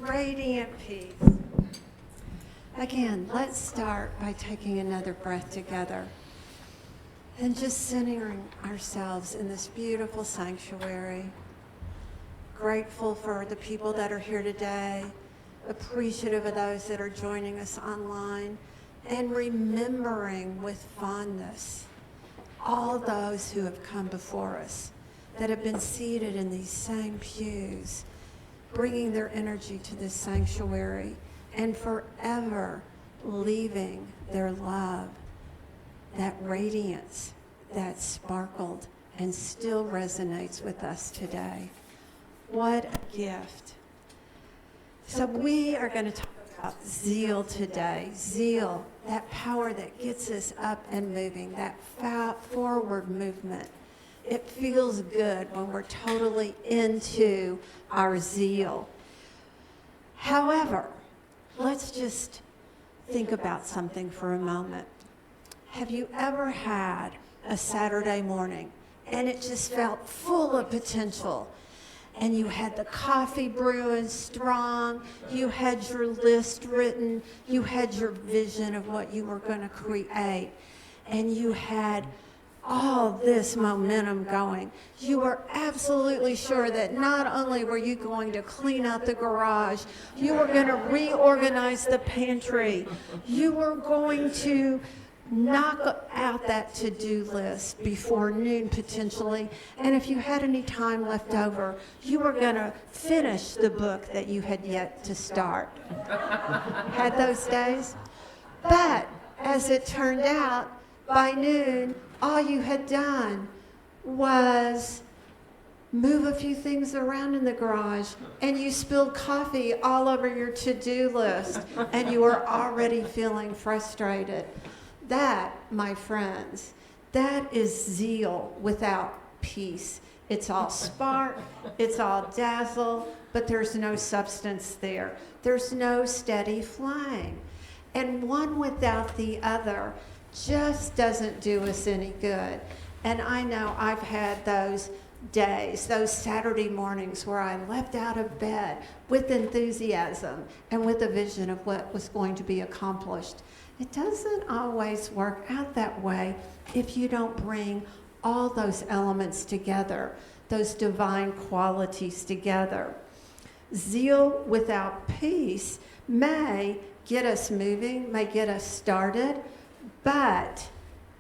radiant peace. Again, let's start by taking another breath together and just centering ourselves in this beautiful sanctuary. Grateful for the people that are here today, appreciative of those that are joining us online, and remembering with fondness all those who have come before us, that have been seated in these same pews, bringing their energy to this sanctuary and forever leaving their love, that radiance that sparkled and still resonates with us today. What a gift. So we are going to talk about zeal today. Zeal, that power that gets us up and moving, that forward movement. It feels good when we're totally into our zeal. However, let's just think about something for a moment. Have you ever had a Saturday morning and it just felt full of potential? And you had the coffee brewing strong, you had your list written, you had your vision of what you were going to create, and you had all this momentum going. You were absolutely sure that not only were you going to clean out the garage, you were going to reorganize the pantry, you were going to knock out that to-do list before noon potentially, and if you had any time left over, you were going to finish the book that you had yet to start. Had those days? But as it turned out, by noon, all you had done was move a few things around in the garage, and you spilled coffee all over your to-do list, and you were already feeling frustrated. That, my friends, that is zeal without peace. It's all spark, it's all dazzle, but there's no substance there. There's no steady flame. And one without the other just doesn't do us any good. And I know I've had those days, those Saturday mornings where I leapt out of bed with enthusiasm and with a vision of what was going to be accomplished. It doesn't always work out that way if you don't bring all those elements together, those divine qualities together. Zeal without peace may get us moving, may get us started, but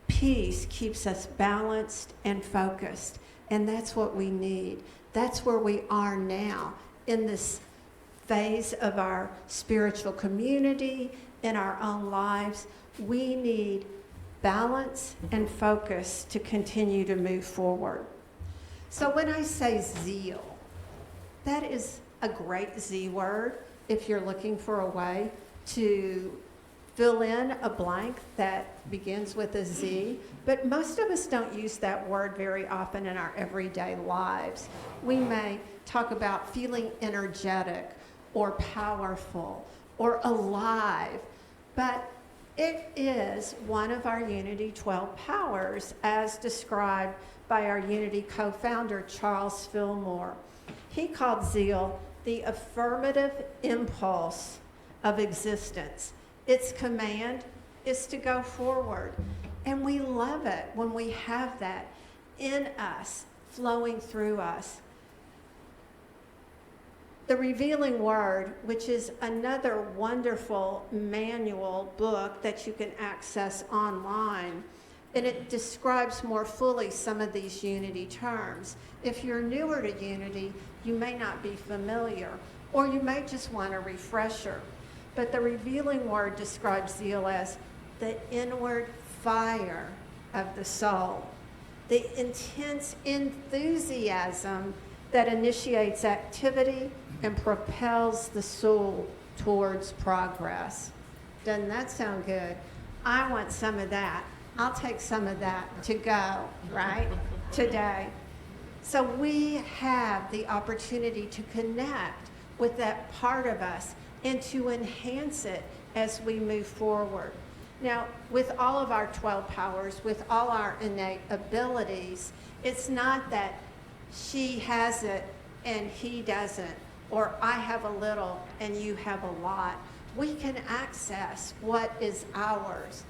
peace keeps us balanced and focused, and that's what we need. That's where we are now in this phase of our spiritual community, in our own lives. We need balance and focus to continue to move forward. So when I say zeal, that is a great Z word if you're looking for a way to fill in a blank that begins with a Z, but most of us don't use that word very often in our everyday lives. We may talk about feeling energetic or powerful or alive, but it is one of our Unity 12 powers as described by our Unity co-founder, Charles Fillmore. He called zeal the affirmative impulse of existence. Its command is to go forward, and we love it when we have that in us, flowing through us. The Revealing Word, which is another wonderful manual book that you can access online, and it describes more fully some of these Unity terms. If you're newer to Unity, you may not be familiar, or you may just want a refresher. But the Revealing Word describes zeal as the inward fire of the soul, the intense enthusiasm that initiates activity and propels the soul towards progress. Doesn't that sound good? I want some of that. I'll take some of that to go, right, today. So we have the opportunity to connect with that part of us and to enhance it as we move forward. Now, with all of our 12 powers, with all our innate abilities, it's not that she has it and he doesn't, or I have a little and you have a lot. We can access what is ours,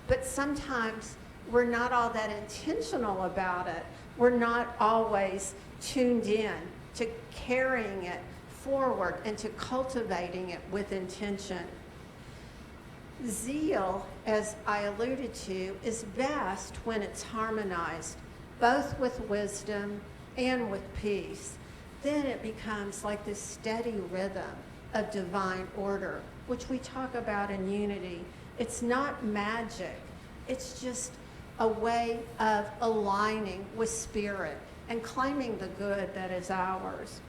but sometimes we're not all that intentional about it. We're not always tuned in to carrying it forward and to cultivating it with intention. Zeal, as I alluded to, is best when it's harmonized, both with wisdom and with peace. Then it becomes like this steady rhythm of divine order, which we talk about in unity. It's not magic. It's just a way of aligning with spirit and claiming the good that is ours.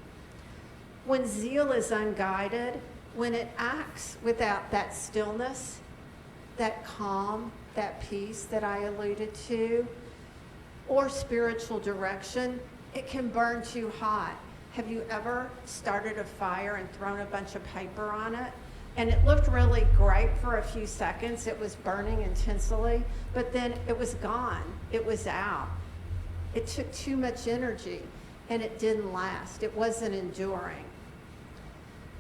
When zeal is unguided, when it acts without that stillness, that calm, that peace that I alluded to, or spiritual direction, it can burn too hot. Have you ever started a fire and thrown a bunch of paper on it? And it looked really great for a few seconds. It was burning intensely, but then it was gone. It was out. It took too much energy, and it didn't last. It wasn't enduring.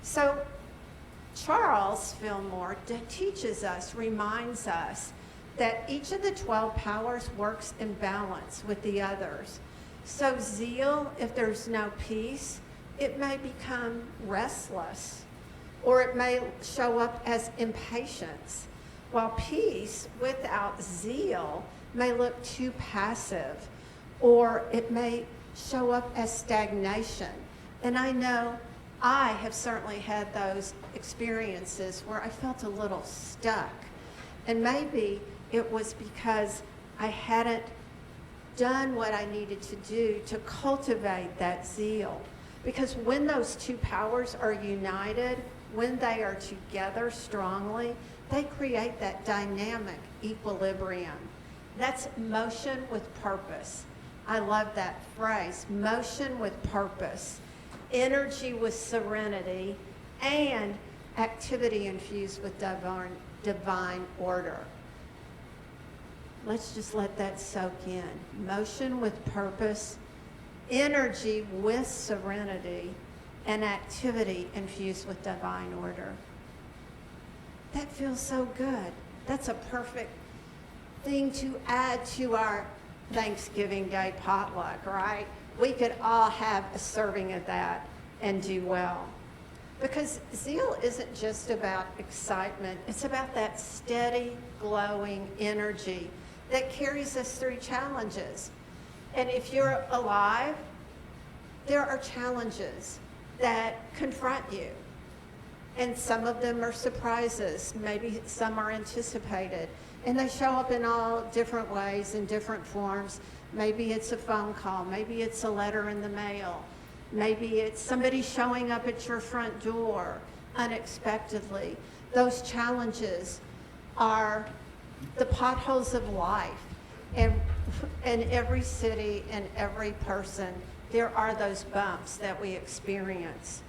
So Charles Fillmore teaches us, reminds us, that each of the 12 powers works in balance with the others. So zeal, if there's no peace, it may become restless, or it may show up as impatience, while peace without zeal may look too passive, or it may show up as stagnation. And I know I have certainly had those experiences where I felt a little stuck. And maybe it was because I hadn't done what I needed to do to cultivate that zeal. Because when those two powers are united, when they are together strongly, they create that dynamic equilibrium. That's motion with purpose. I love that phrase, motion with purpose, energy with serenity, and activity infused with divine order. Let's just let that soak in. Motion with purpose, energy with serenity, and activity infused with divine order. That feels so good. That's a perfect thing to add to our Thanksgiving Day potluck, right? We could all have a serving of that and do well. Because zeal isn't just about excitement, it's about that steady, glowing energy that carries us through challenges. And if you're alive, there are challenges that confront you. And some of them are surprises, maybe some are anticipated. And they show up in all different ways, in different forms. Maybe it's a phone call, maybe it's a letter in the mail, maybe it's somebody showing up at your front door unexpectedly. Those challenges are the potholes of life. And in every city and every person, there are those bumps that we experience.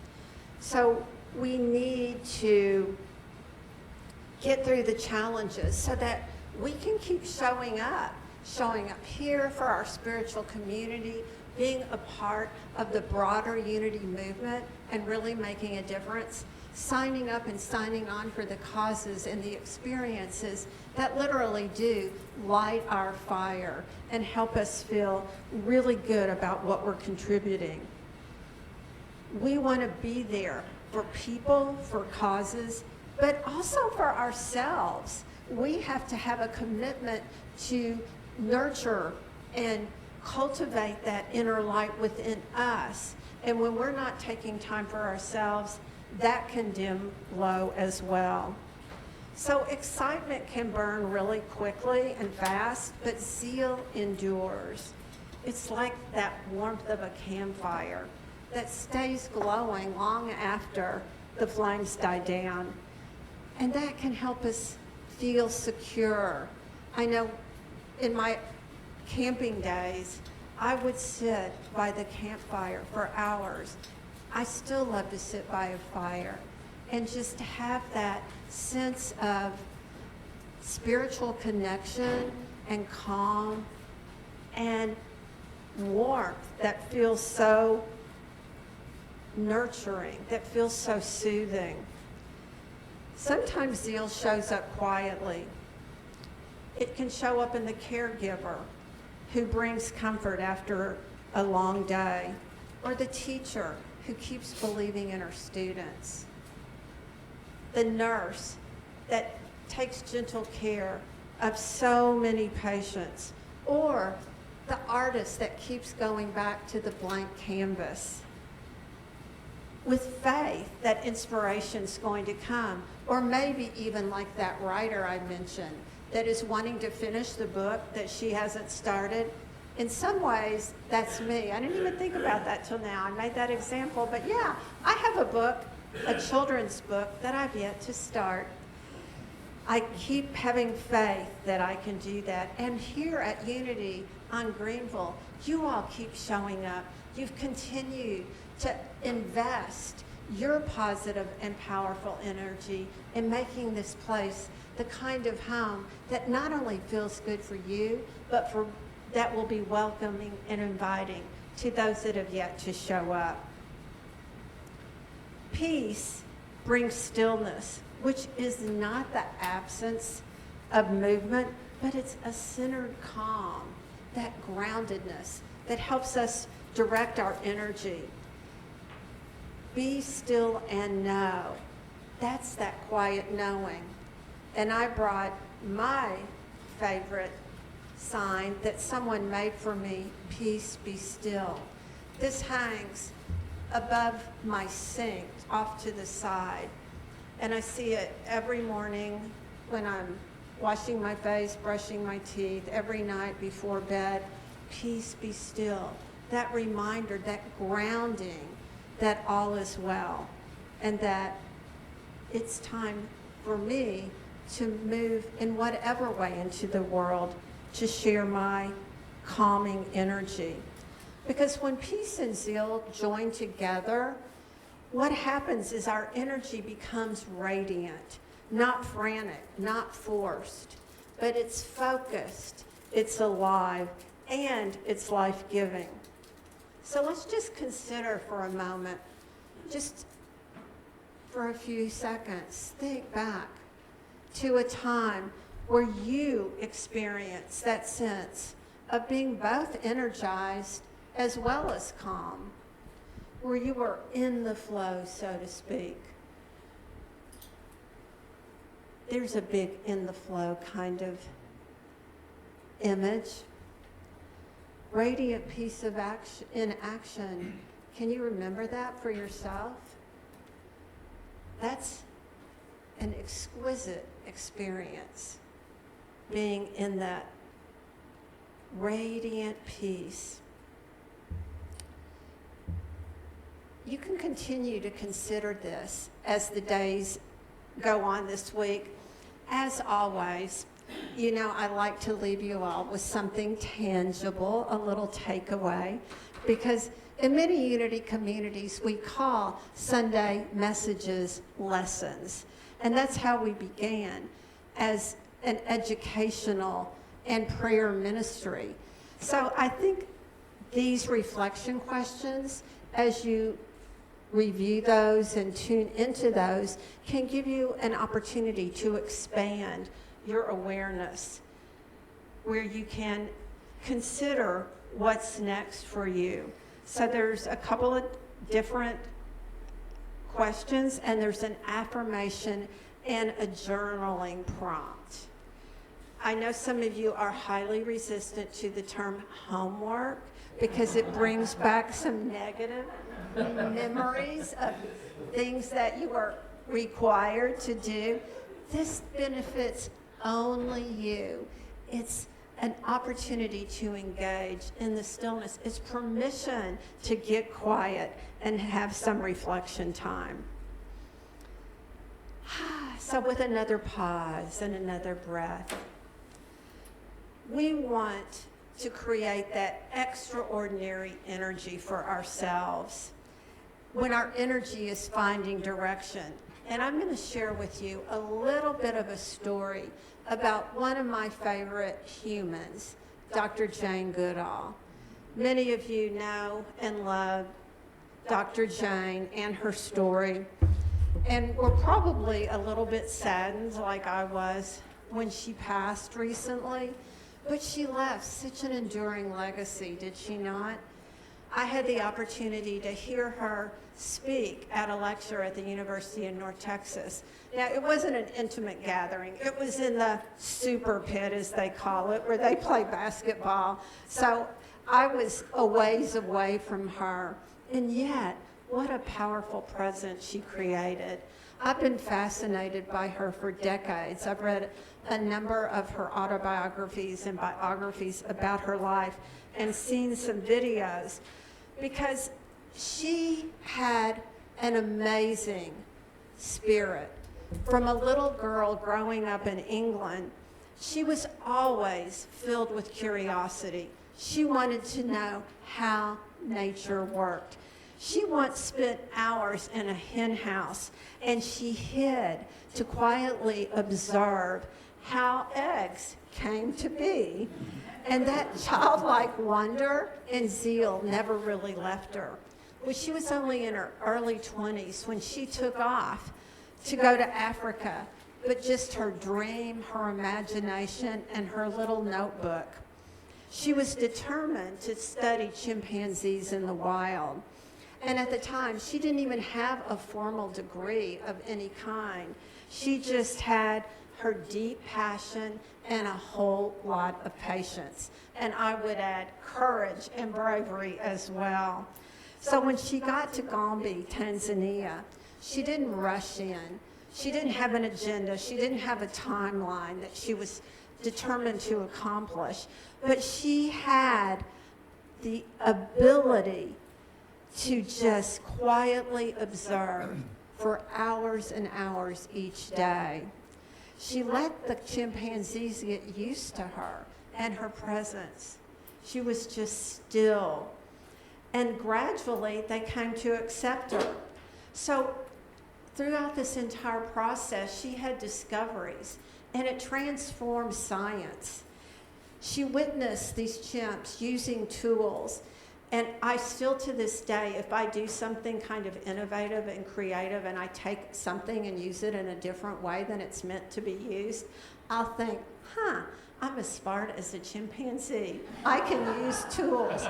So we need to get through the challenges so that we can keep showing up here for our spiritual community, being a part of the broader unity movement and really making a difference, signing up and signing on for the causes and the experiences that literally do light our fire and help us feel really good about what we're contributing. We want to be there for people, for causes, but also for ourselves. We have to have a commitment to nurture and cultivate that inner light within us. And when we're not taking time for ourselves, that can dim low as well. So excitement can burn really quickly and fast, but zeal endures. It's like that warmth of a campfire that stays glowing long after the flames die down. And that can help us feel secure. I know in my camping days, I would sit by the campfire for hours. I still love to sit by a fire and just have that sense of spiritual connection and calm and warmth that feels so nurturing, that feels so soothing. Sometimes zeal shows up quietly. It can show up in the caregiver who brings comfort after a long day, or the teacher who keeps believing in her students, the nurse that takes gentle care of so many patients, or the artist that keeps going back to the blank canvas with faith that inspiration's going to come, or maybe even like that writer I mentioned that is wanting to finish the book that she hasn't started. In some ways, that's me. I didn't even think about that till now. I made that example, but yeah, I have a book, a children's book that I've yet to start. I keep having faith that I can do that. And here at Unity on Greenville, you all keep showing up. You've continued to invest your positive and powerful energy in making this place the kind of home that not only feels good for you, but that will be welcoming and inviting to those that have yet to show up. Peace brings stillness, which is not the absence of movement, but it's a centered calm, that groundedness that helps us direct our energy. Be still and know. That's that quiet knowing. And I brought my favorite sign that someone made for me, peace, be still. This hangs above my sink off to the side. And I see it every morning when I'm washing my face, brushing my teeth, every night before bed. Peace, be still. That reminder, that grounding that all is well, and that it's time for me to move in whatever way into the world to share my calming energy. Because when peace and zeal join together, what happens is our energy becomes radiant, not frantic, not forced, but it's focused, it's alive, and it's life-giving. So let's just consider for a moment, just for a few seconds, think back to a time where you experienced that sense of being both energized as well as calm, where you were in the flow, so to speak. There's a big in the flow kind of image. Radiant piece of action in action. Can you remember that for yourself? That's an exquisite experience, being in that radiant peace. You can continue to consider this as the days go on this week. As always, you know, I like to leave you all with something tangible, a little takeaway, because in many Unity communities, we call Sunday messages lessons. And that's how we began, as an educational and prayer ministry. So I think these reflection questions, as you review those and tune into those, can give you an opportunity to expand your awareness, where you can consider what's next for you. So there's a couple of different questions, and there's an affirmation and a journaling prompt. I know some of you are highly resistant to the term homework because it brings back some negative memories of things that you were required to do. This benefits only you. It's an opportunity to engage in the stillness. It's permission to get quiet and have some reflection time. So with another pause and another breath, we want to create that extraordinary energy for ourselves when our energy is finding direction. And I'm going to share with you a little bit of a story about one of my favorite humans, Dr. Jane Goodall. Many of you know and love Dr. Jane and her story. And we're probably a little bit saddened, like I was, when she passed recently. But she left such an enduring legacy, did she not? I had the opportunity to hear her speak at a lecture at the University of North Texas. Now, it wasn't an intimate gathering. It was in the super pit, as they call it, where they play basketball. So I was a ways away from her. And yet, what a powerful presence she created. I've been fascinated by her for decades. I've read a number of her autobiographies and biographies about her life and seen some videos because she had an amazing spirit. From a little girl growing up in England, she was always filled with curiosity. She wanted to know how nature worked. She once spent hours in a hen house, and she hid to quietly observe how eggs came to be. And that childlike wonder and zeal never really left her. Well, she was only in her early 20s when she took off to go to Africa, but just her dream, her imagination, and her little notebook. She was determined to study chimpanzees in the wild. And at the time, she didn't even have a formal degree of any kind. She just had her deep passion and a whole lot of patience. And I would add courage and bravery as well. So when she got to Gombe, Tanzania, she didn't rush in. She didn't have an agenda. She didn't have a timeline that she was determined to accomplish. But she had the ability to just quietly observe for hours and hours each day. She let the chimpanzees get used to her and her presence. She was just still. And gradually, they came to accept her. So throughout this entire process, she had discoveries, and it transformed science. She witnessed these chimps using tools. And I still, to this day, if I do something kind of innovative and creative and I take something and use it in a different way than it's meant to be used, I'll think, I'm as smart as a chimpanzee. I can use tools.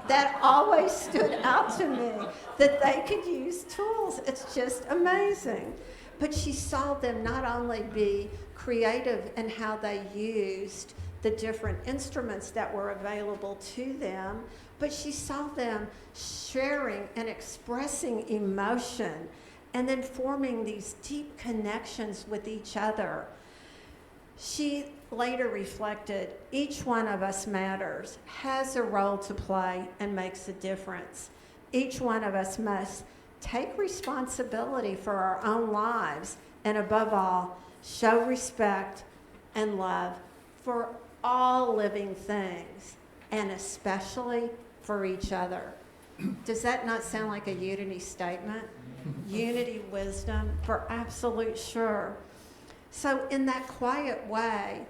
That always stood out to me, that they could use tools. It's just amazing. But she saw them not only be creative in how they used the different instruments that were available to them, but she saw them sharing and expressing emotion and then forming these deep connections with each other. She later reflected, each one of us matters, has a role to play, and makes a difference. Each one of us must take responsibility for our own lives, and above all, show respect and love for all living things, and especially for each other. Does that not sound like a unity statement? Unity, wisdom, for absolute sure. So in that quiet way,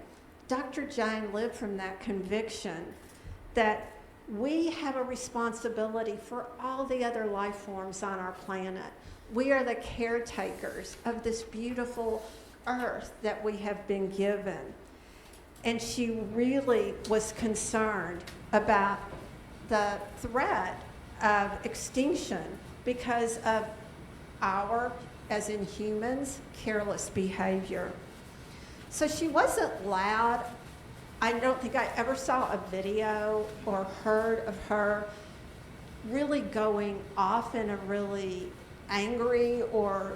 Dr. Jane lived from that conviction that we have a responsibility for all the other life forms on our planet. We are the caretakers of this beautiful earth that we have been given. And she really was concerned about the threat of extinction because of our, as in humans, careless behavior. So she wasn't loud. I don't think I ever saw a video or heard of her really going off in a really angry or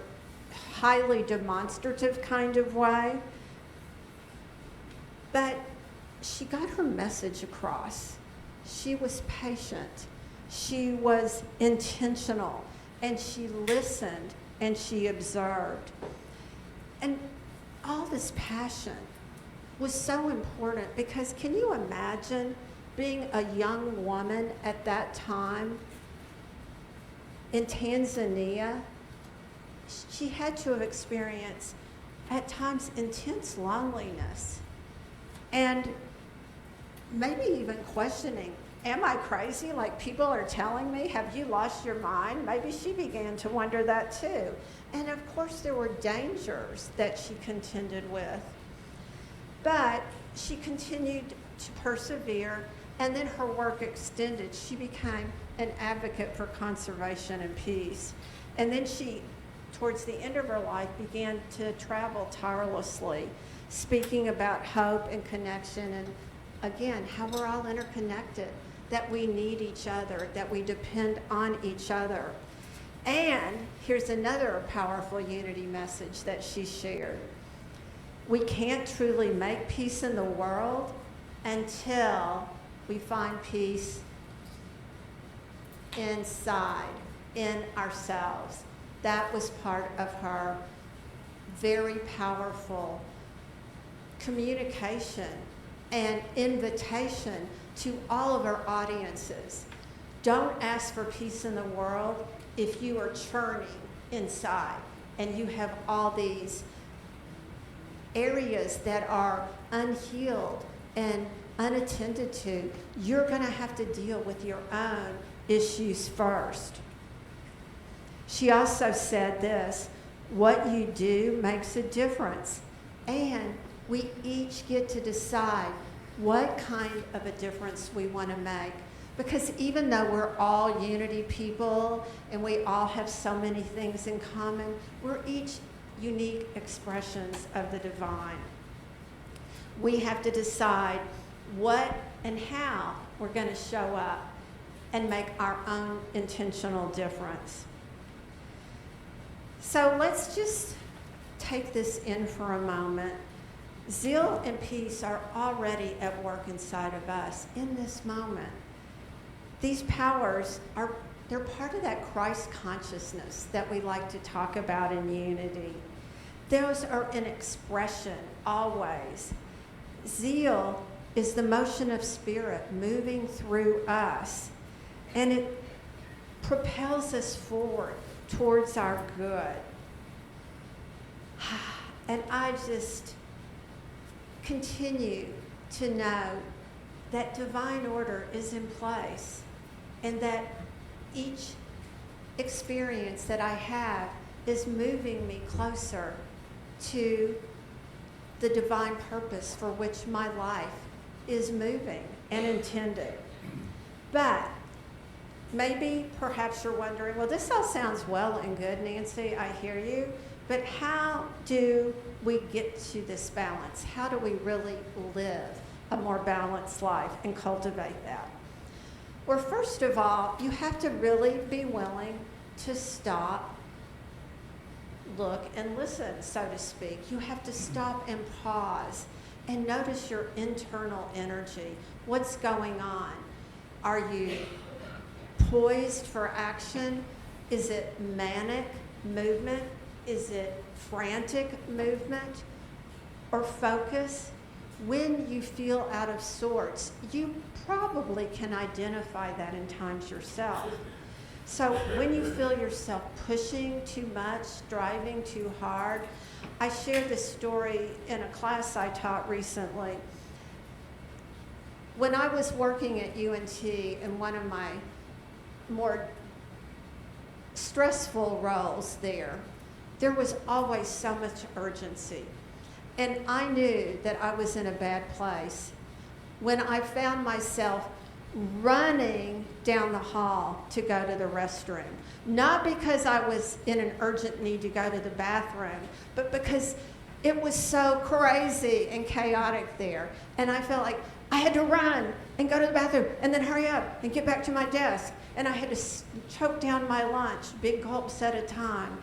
highly demonstrative kind of way. But she got her message across. She was patient. She was intentional. And she listened and she observed. And all this passion was so important because can you imagine being a young woman at that time in Tanzania? She had to have experienced at times intense loneliness and maybe even questioning, am I crazy? Like, people are telling me, have you lost your mind? Maybe she began to wonder that too. And of course, there were dangers that she contended with. But she continued to persevere, and then her work extended. She became an advocate for conservation and peace. And then she, towards the end of her life, began to travel tirelessly, speaking about hope and connection, and again, how we're all interconnected, that we need each other, that we depend on each other. And here's another powerful unity message that she shared. We can't truly make peace in the world until we find peace inside, in ourselves. That was part of her very powerful communication and invitation to all of our audiences. Don't ask for peace in the world if you are churning inside and you have all these areas that are unhealed and unattended to. You're going to have to deal with your own issues first. She also said this, what you do makes a difference, and we each get to decide what kind of a difference we want to make. Because even though we're all unity people and we all have so many things in common, we're each unique expressions of the divine. We have to decide what and how we're going to show up and make our own intentional difference. So let's just take this in for a moment. Zeal and peace are already at work inside of us in this moment. These powers they're part of that Christ consciousness that we like to talk about in unity. Those are an expression always. Zeal is the motion of spirit moving through us, and it propels us forward towards our good. And I just continue to know that divine order is in place, and that each experience that I have is moving me closer to the divine purpose for which my life is moving and intended. But maybe, perhaps you're wondering, well, this all sounds well and good, Nancy, I hear you, but how do we get to this balance? How do we really live a more balanced life and cultivate that? Well, first of all, you have to really be willing to stop, look, and listen, so to speak. You have to stop and pause and notice your internal energy. What's going on? Are you poised for action? Is it manic movement? Is it frantic movement or focus? When you feel out of sorts, you probably can identify that in times yourself. So when you feel yourself pushing too much, striving too hard, I shared this story in a class I taught recently. When I was working at UNT in one of my more stressful roles there was always so much urgency. And I knew that I was in a bad place when I found myself running down the hall to go to the restroom. Not because I was in an urgent need to go to the bathroom, but because it was so crazy and chaotic there. And I felt like I had to run and go to the bathroom and then hurry up and get back to my desk. And I had to choke down my lunch, big gulps at a time.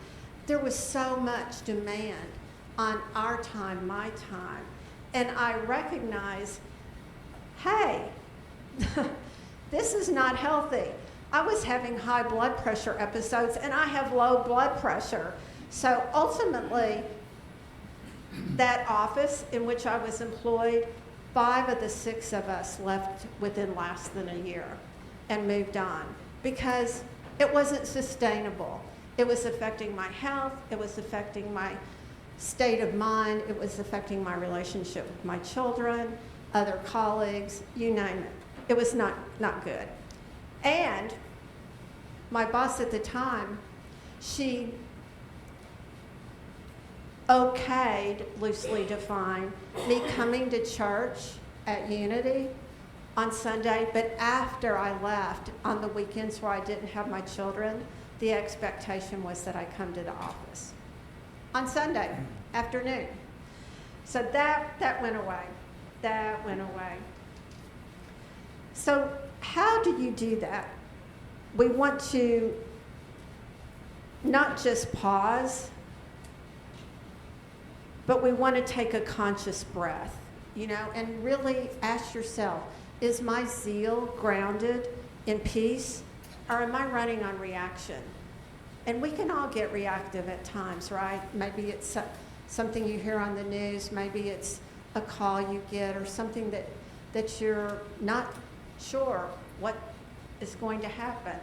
There was so much demand on our time, my time. And I recognized, hey, this is not healthy. I was having high blood pressure episodes, and I have low blood pressure. So ultimately, that office in which I was employed, 5 of the 6 of us left within less than a year and moved on because it wasn't sustainable. It was affecting my health, it was affecting my state of mind, it was affecting my relationship with my children, other colleagues, you name it. It was not good. And my boss at the time, she okayed, loosely defined, me coming to church at Unity on Sunday, but after I left on the weekends where I didn't have my children, the expectation was that I come to the office on Sunday afternoon. So that went away. That went away. So how do you do that? We want to not just pause, but we want to take a conscious breath, and really ask yourself, is my zeal grounded in peace, or am I running on reaction? And we can all get reactive at times, right? Maybe it's something you hear on the news, maybe it's a call you get, or something that you're not sure what is going to happen.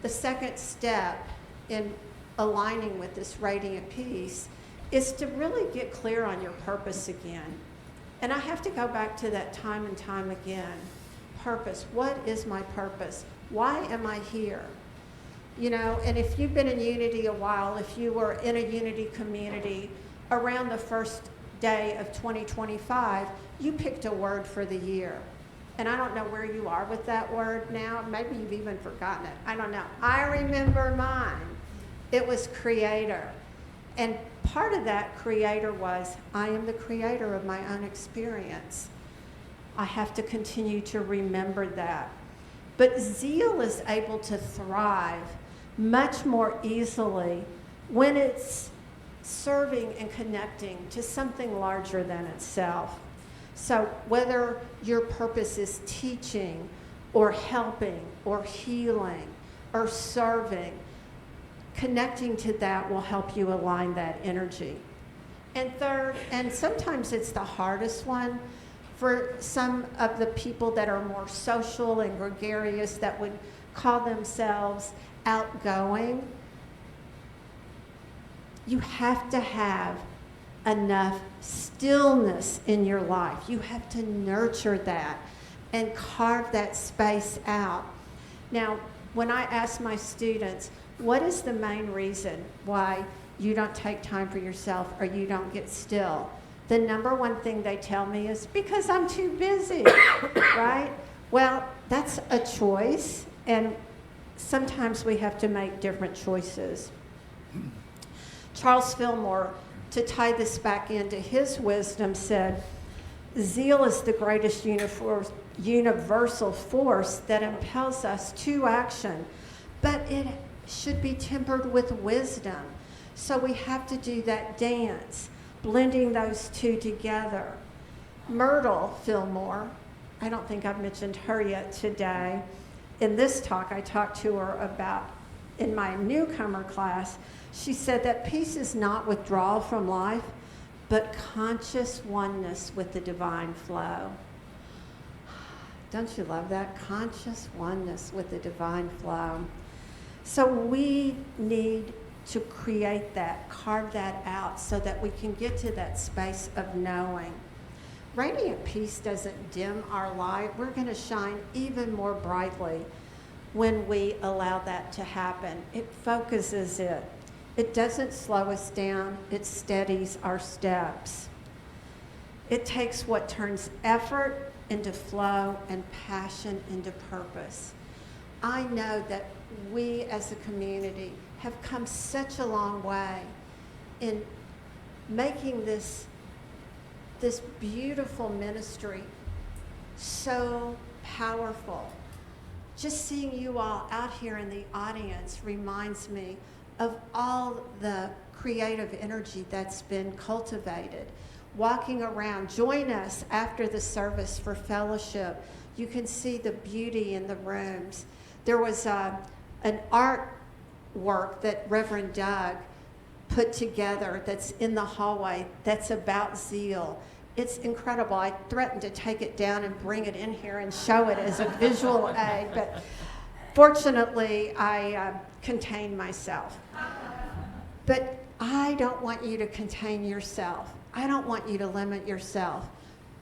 The second step in aligning with this radiant peace is to really get clear on your purpose again. And I have to go back to that time and time again. Purpose. What is my purpose? Why am I here? And if you've been in Unity a while, if you were in a Unity community around the first day of 2025, you picked a word for the year. And I don't know where you are with that word now. Maybe you've even forgotten it. I don't know. I remember mine. It was creator. And part of that creator was, I am the creator of my own experience. I have to continue to remember that. But zeal is able to thrive much more easily when it's serving and connecting to something larger than itself. So whether your purpose is teaching or helping or healing or serving, connecting to that will help you align that energy. And third, and sometimes it's the hardest one for some of the people that are more social and gregarious, that would call themselves outgoing, you have to have enough stillness in your life. You have to nurture that and carve that space out. Now, when I ask my students, what is the main reason why you don't take time for yourself or you don't get still? The number one thing they tell me is, because I'm too busy, right? Well, that's a choice, and sometimes we have to make different choices. Charles Fillmore, to tie this back into his wisdom, said, zeal is the greatest universal force that impels us to action, but it should be tempered with wisdom. So we have to do that dance, blending those two together. Myrtle Fillmore, I don't think I've mentioned her yet today. In this talk, I talked to her about, in my newcomer class, she said that peace is not withdrawal from life, but conscious oneness with the divine flow. Don't you love that? Conscious oneness with the divine flow. So we need to create that, carve that out so that we can get to that space of knowing. Radiant peace doesn't dim our light. We're going to shine even more brightly when we allow that to happen. It focuses it. It doesn't slow us down. It steadies our steps. It takes what turns effort into flow and passion into purpose. I know that we as a community have come such a long way in making this beautiful ministry so powerful. Just seeing you all out here in the audience reminds me of all the creative energy that's been cultivated. Walking around, join us after the service for fellowship. You can see the beauty in the rooms. There was an artwork that Reverend Doug put together that's in the hallway that's about zeal. It's incredible. I threatened to take it down and bring it in here and show it as a visual aid, but fortunately I contained myself. But I don't want you to contain yourself. I don't want you to limit yourself.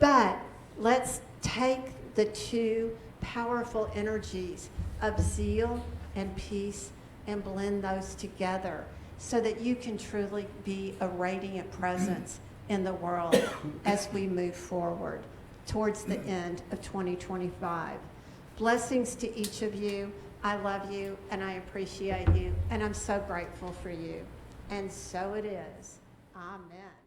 But Let's take the two powerful energies of zeal and peace and blend those together so that you can truly be a radiant presence in the world as we move forward towards the end of 2025. Blessings to each of you. I love you and I appreciate you, and I'm so grateful for you. And so it is. Amen.